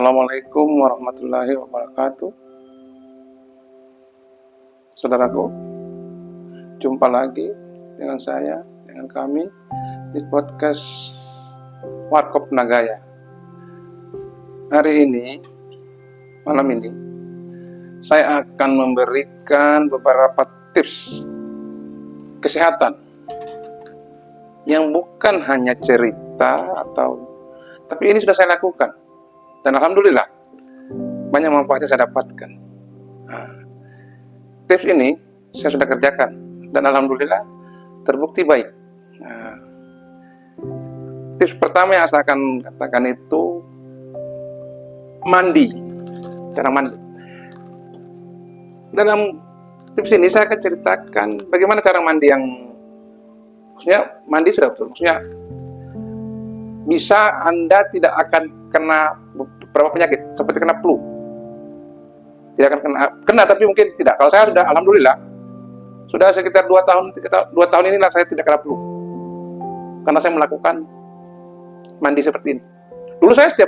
Assalamualaikum warahmatullahi wabarakatuh. Saudaraku, jumpa lagi dengan saya, dengan kami di podcast Warkop Nagaya. Hari ini, malam ini, saya akan memberikan beberapa tips kesehatan yang bukan hanya cerita tapi ini sudah saya lakukan. Dan alhamdulillah banyak manfaatnya saya dapatkan. Tips ini saya sudah kerjakan dan alhamdulillah terbukti baik. Tips pertama yang saya akan katakan itu mandi. Cara mandi. Dalam tips ini saya akan ceritakan bagaimana cara mandi yang maksudnya mandi sudah betul. Maksudnya bisa Anda tidak akan kena beberapa penyakit seperti kena flu. Tidak akan kena tapi mungkin tidak. Kalau saya sudah alhamdulillah sudah sekitar 2 tahun inilah saya tidak kena flu. Karena saya melakukan mandi seperti ini. Dulu saya setiap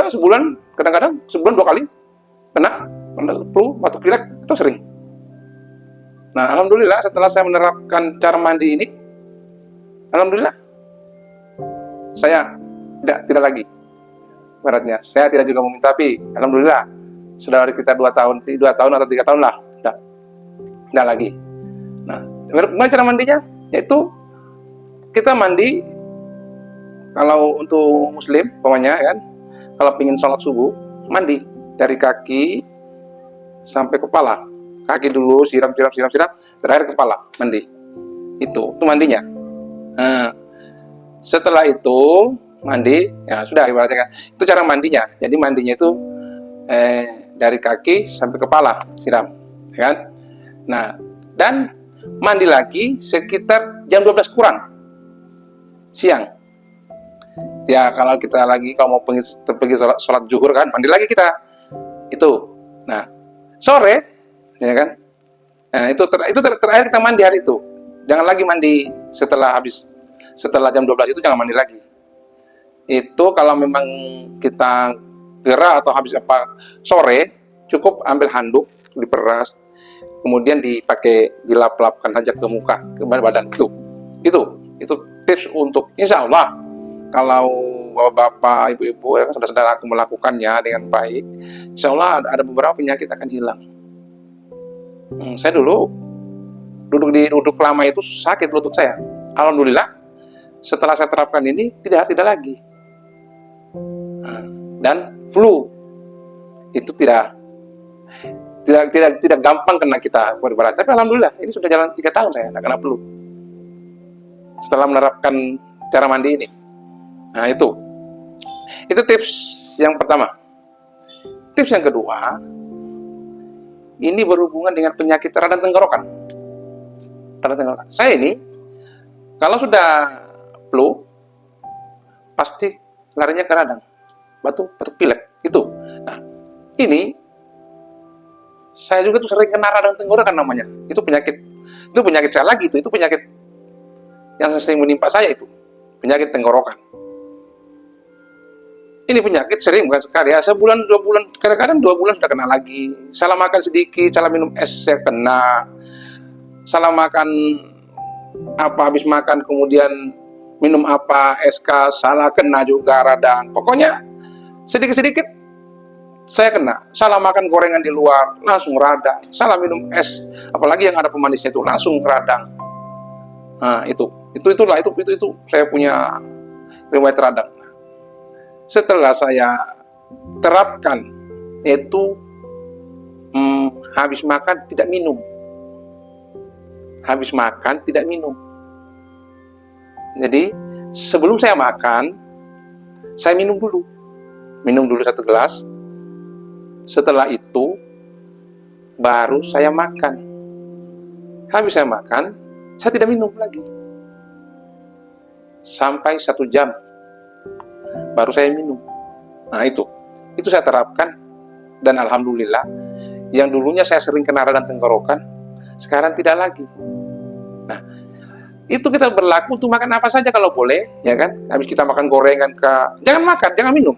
sebulan, kadang-kadang sebulan 2 kali kena flu, batuk pilek, itu sering. Nah, alhamdulillah setelah saya menerapkan cara mandi ini, alhamdulillah saya tidak lagi. Baratnya, saya tidak juga meminta, tapi alhamdulillah sudah dari kita 2 tahun atau 3 tahun lah, tidak lagi. Nah, bagaimana cara mandinya? Yaitu kita mandi kalau untuk muslim, pokoknya kan, kalau ingin sholat subuh, mandi dari kaki sampai kepala. Kaki dulu siram, terakhir kepala mandi. Itu mandinya. Nah, setelah itu mandi, ya sudah ibaratnya kan. Itu cara mandinya. Jadi mandinya itu dari kaki sampai kepala siram, ya kan? Nah, dan mandi lagi sekitar jam 12 kurang siang. Ya kalau kita mau pergi sholat zuhur kan, mandi lagi kita. Itu. Nah, sore, ya kan? Nah, itu terakhir kita mandi hari itu. Jangan lagi mandi setelah jam 12 itu jangan mandi lagi. Itu kalau memang kita gerah atau habis sore, cukup ambil handuk, diperas, kemudian dilap-lapkan saja ke muka, ke badan. Itu tips untuk insya Allah kalau bapak, ibu-ibu, ya, saudara-saudara aku melakukannya dengan baik, insya Allah ada beberapa penyakit akan hilang. Saya dulu duduk lama itu sakit lutut saya. Alhamdulillah setelah saya terapkan ini tidak lagi. Dan flu itu tidak gampang kena kita berbarat. Tapi alhamdulillah ini sudah jalan 3 tahun saya tidak kena flu setelah menerapkan cara mandi ini. Nah, itu tips yang pertama. Tips yang kedua, ini berhubungan dengan penyakit radang tenggorokan. Saya ini kalau sudah flu pasti larinya ke radang, batuk pilek itu. Nah, ini saya juga tuh sering kena radang tenggorokan namanya. Itu penyakit saya lagi itu penyakit yang sering menimpa saya itu, penyakit tenggorokan. Ini penyakit sering bukan sekali ya, sebulan 2 bulan, kadang-kadang 2 bulan sudah kena lagi. Salah makan sedikit, salah minum es saya kena. Salah makan habis makan kemudian minum SK, salah kena juga radang. Pokoknya sedikit-sedikit saya kena. Salah makan gorengan di luar, langsung radang. Salah minum es, apalagi yang ada pemanisnya itu langsung radang. Nah, itu saya punya riwayat radang. Setelah saya terapkan, yaitu habis makan tidak minum. Jadi sebelum saya makan, saya minum dulu 1 gelas. Setelah itu baru saya makan. Habis saya makan, saya tidak minum lagi sampai 1 jam baru saya minum. Nah, itu saya terapkan dan alhamdulillah yang dulunya saya sering kena radang tenggorokan sekarang tidak lagi. Nah, Itu kita berlaku untuk makan apa saja kalau boleh, ya kan? Habis kita makan gorengan jangan makan, jangan minum.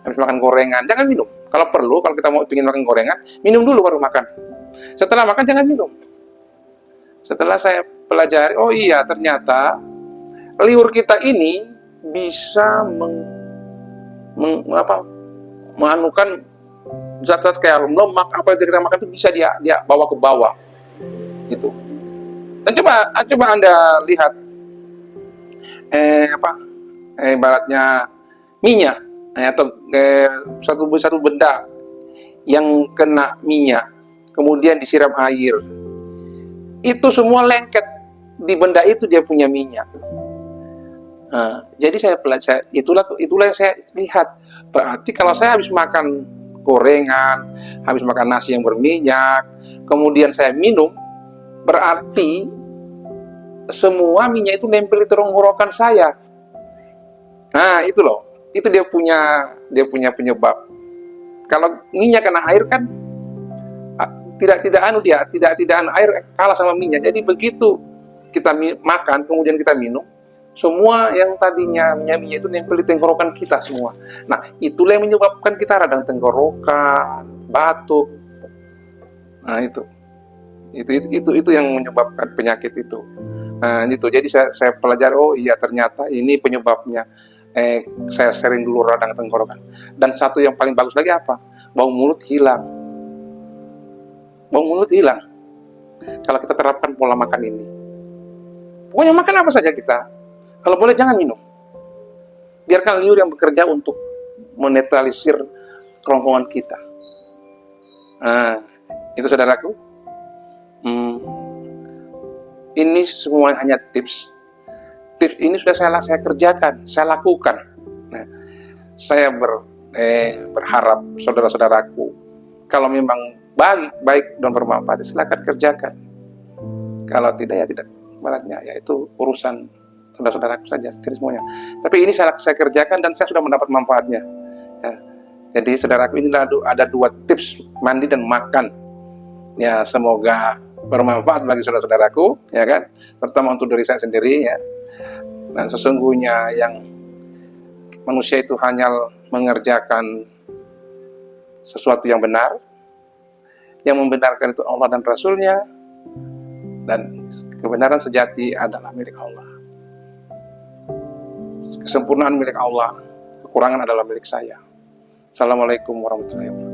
Habis makan gorengan, jangan minum. Kalau perlu, kalau kita mau ingin makan gorengan, minum dulu baru makan. Setelah makan jangan minum. Setelah saya pelajari, oh iya ternyata liur kita ini bisa menganukan zat-zat kayak lemak apa yang kita makan itu bisa dia bawa ke bawah gitu. Dan coba Anda lihat ibaratnya minyak atau satu benda yang kena minyak kemudian disiram air, itu semua lengket di benda itu, dia punya minyak. Jadi saya pelajari, itulah yang saya lihat. Berarti kalau saya habis makan gorengan, habis makan nasi yang berminyak, kemudian saya minum, berarti semua minyak itu nempel di tenggorokan saya. Nah, itu loh. Itu dia punya penyebab. Kalau minyak kena air kan tidak air kalah sama minyak. Jadi begitu kita makan kemudian kita minum, semua yang tadinya minyak itu nempel di tenggorokan kita semua. Nah, itulah yang menyebabkan kita radang tenggorokan, batuk. Nah, itu yang menyebabkan penyakit itu. Nah, itu. Jadi saya pelajari, oh iya ternyata ini penyebabnya. Saya sering dulu radang tenggorokan. Dan satu yang paling bagus lagi apa? Bau mulut hilang. Bau mulut hilang. Kalau kita terapkan pola makan ini. Pokoknya makan apa saja kita. Kalau boleh jangan minum. Biarkan liur yang bekerja untuk menetralisir kerongkongan kita. Nah, itu saudaraku. Ini semua hanya tips. Tips ini sudah saya kerjakan, saya lakukan. Nah, saya berharap saudara-saudaraku, kalau memang baik dan bermanfaat, silakan kerjakan. Kalau tidak ya tidak. Baratnya ya itu urusan saudara-saudaraku saja, sendiri semuanya. Tapi ini saya kerjakan dan saya sudah mendapat manfaatnya. Ya. Jadi saudaraku, inilah ada 2 tips mandi dan makan. Ya, semoga bermanfaat bagi saudara-saudaraku, ya kan? Pertama untuk diri saya sendiri, ya. Dan sesungguhnya yang manusia itu hanya mengerjakan sesuatu yang benar, yang membenarkan itu Allah dan Rasulnya, dan kebenaran sejati adalah milik Allah. Kesempurnaan milik Allah, kekurangan adalah milik saya. Assalamualaikum warahmatullahi wabarakatuh.